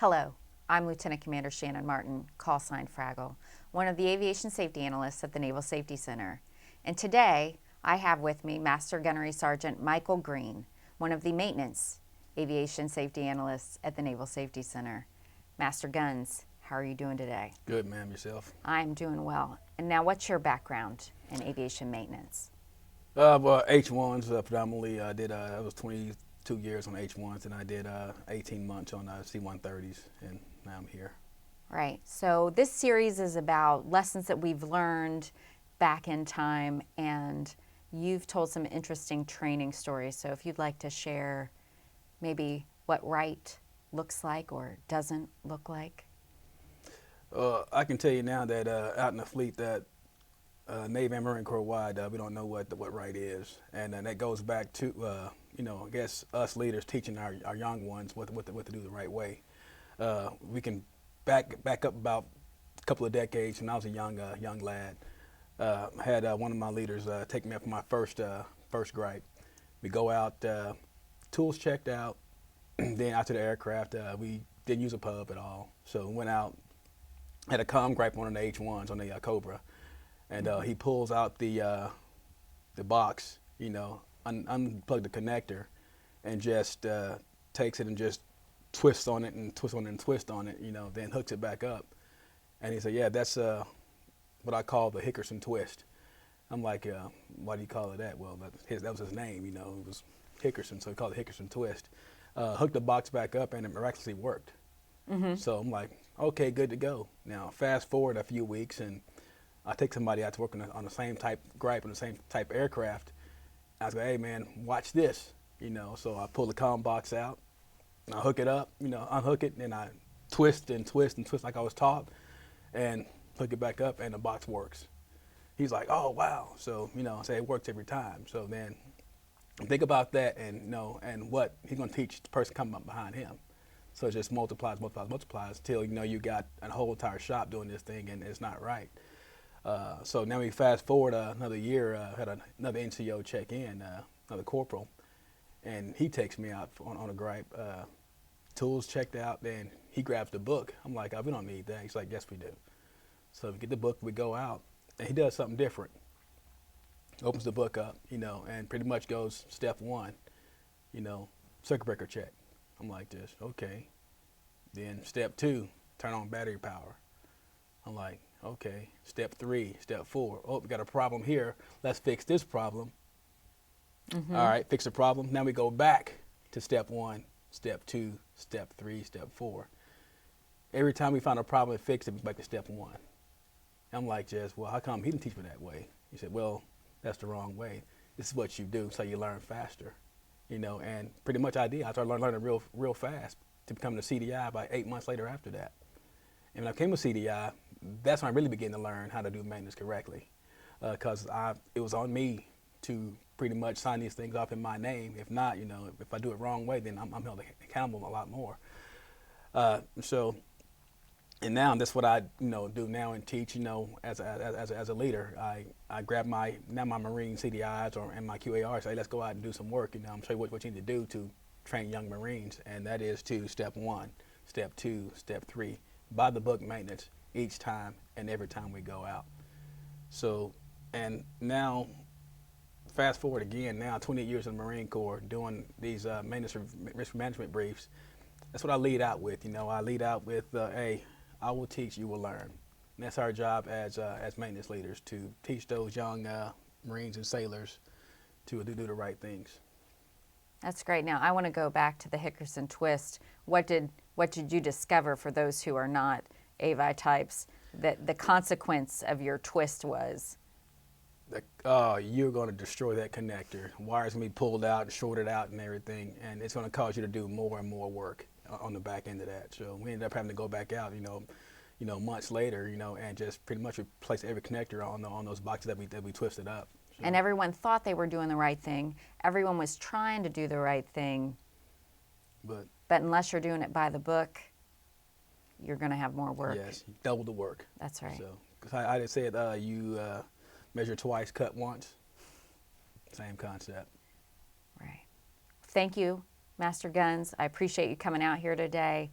Hello, I'm Lieutenant Commander Shannon Martin, call sign Fraggle, one of the aviation safety analysts at the Naval Safety Center. And today, I have with me Master Gunnery Sergeant Michael Green, one of the maintenance aviation safety analysts at the Naval Safety Center. Master Guns, how are you doing today? Good, ma'am. Yourself? I'm doing well. And now, what's your background in aviation maintenance? Well, H1s predominantly. I was 22 years on H1s, and I did 18 months on C-130s, and now I'm here. Right. So this series is about lessons that we've learned back in time, and you've told some interesting training stories. So if you'd like to share maybe what right looks like or doesn't look like. I can tell you now that out in the fleet, that Navy and Marine Corps wide, we don't know what right is, and that goes back to I guess us leaders teaching our young ones what to do the right way. We can back up about a couple of decades, and I was a young lad. I had one of my leaders take me up for my first gripe. We go out, tools checked out, then out to the aircraft. We didn't use a pub at all, so we went out, had a comm gripe on the H1s on the Cobra, and he pulls out the box, unplug the connector, and just takes it and just twists on it and twists on it and twists on it, then hooks it back up. And he said, yeah, that's what I call the Hickerson twist. I'm like, why do you call it that? Well, that was his name, it was Hickerson, so he called it Hickerson twist. Hooked the box back up, and it miraculously worked. Mm-hmm. So I'm like, okay, good to go. Now, fast forward a few weeks, and I take somebody out to work on the same type gripe on the same type aircraft. I was like, hey, man, watch this. So I pull the comm box out, and I hook it up, unhook it, and I twist and twist and twist like I was taught, and hook it back up, and the box works. He's like, oh, wow. So, I say it works every time. So then think about that, and and what he's going to teach the person coming up behind him. So it just multiplies till you got a whole entire shop doing this thing, and it's not right. So now we fast forward another year, had another NCO check in, another corporal, and he takes me out on a gripe. Tools checked out, then he grabs the book. I'm like, oh, we don't need that. He's like, yes, we do. So we get the book, we go out, and he does something different. Opens the book up, and pretty much goes step one, circuit breaker check. I'm like this, okay. Then step two, turn on battery power. I'm like, okay. Step three, step four. Oh, we got a problem here. Let's fix this problem. Mm-hmm. All right, fix the problem. Now we go back to step one, step two, step three, step four. Every time we found a problem and fixed it, we back to step one. I'm like, Jess, well, how come he didn't teach me that way? He said, well, that's the wrong way. This is what you do so you learn faster. And pretty much I did. I started learning real fast to become the CDI about 8 months later after that. And when I became a CDI, that's when I really began to learn how to do maintenance correctly. Because it was on me to pretty much sign these things off in my name. If not, if I do it wrong way, then I'm held accountable a lot more. And now that's what I do now and teach. As a leader, I grab my Marine CDIs and my QARs. Say, let's go out and do some work. I'm show you what you need to do to train young Marines, and that is to step one, step two, step three, by the book maintenance each time and every time we go out. So, and now, fast forward again. Now, 28 years in the Marine Corps, doing these maintenance risk management briefs. That's what I lead out with. I lead out with, hey, I will teach, you will learn. And that's our job as maintenance leaders, to teach those young Marines and sailors to do the right things. That's great. Now I want to go back to the Hickerson twist. What did you discover, for those who are not AVI types, that the consequence of your twist was? You're going to destroy that connector. Wires going to be pulled out and shorted out and everything, and it's going to cause you to do more and more work on the back end of that. So we ended up having to go back out, months later, and just pretty much replace every connector on those boxes that we twisted up. So. And everyone thought they were doing the right thing. Everyone was trying to do the right thing. But unless you're doing it by the book, you're going to have more work. Yes, double the work. That's right. So, cause I just said you measure twice, cut once. Same concept. Right. Thank you, Master Guns. I appreciate you coming out here today.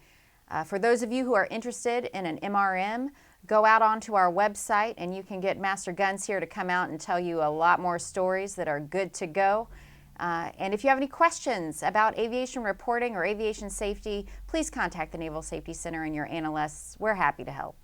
For those of you who are interested in an MRM, go out onto our website and you can get Master Guns here to come out and tell you a lot more stories that are good to go. And if you have any questions about aviation reporting or aviation safety, please contact the Naval Safety Center and your analysts. We're happy to help.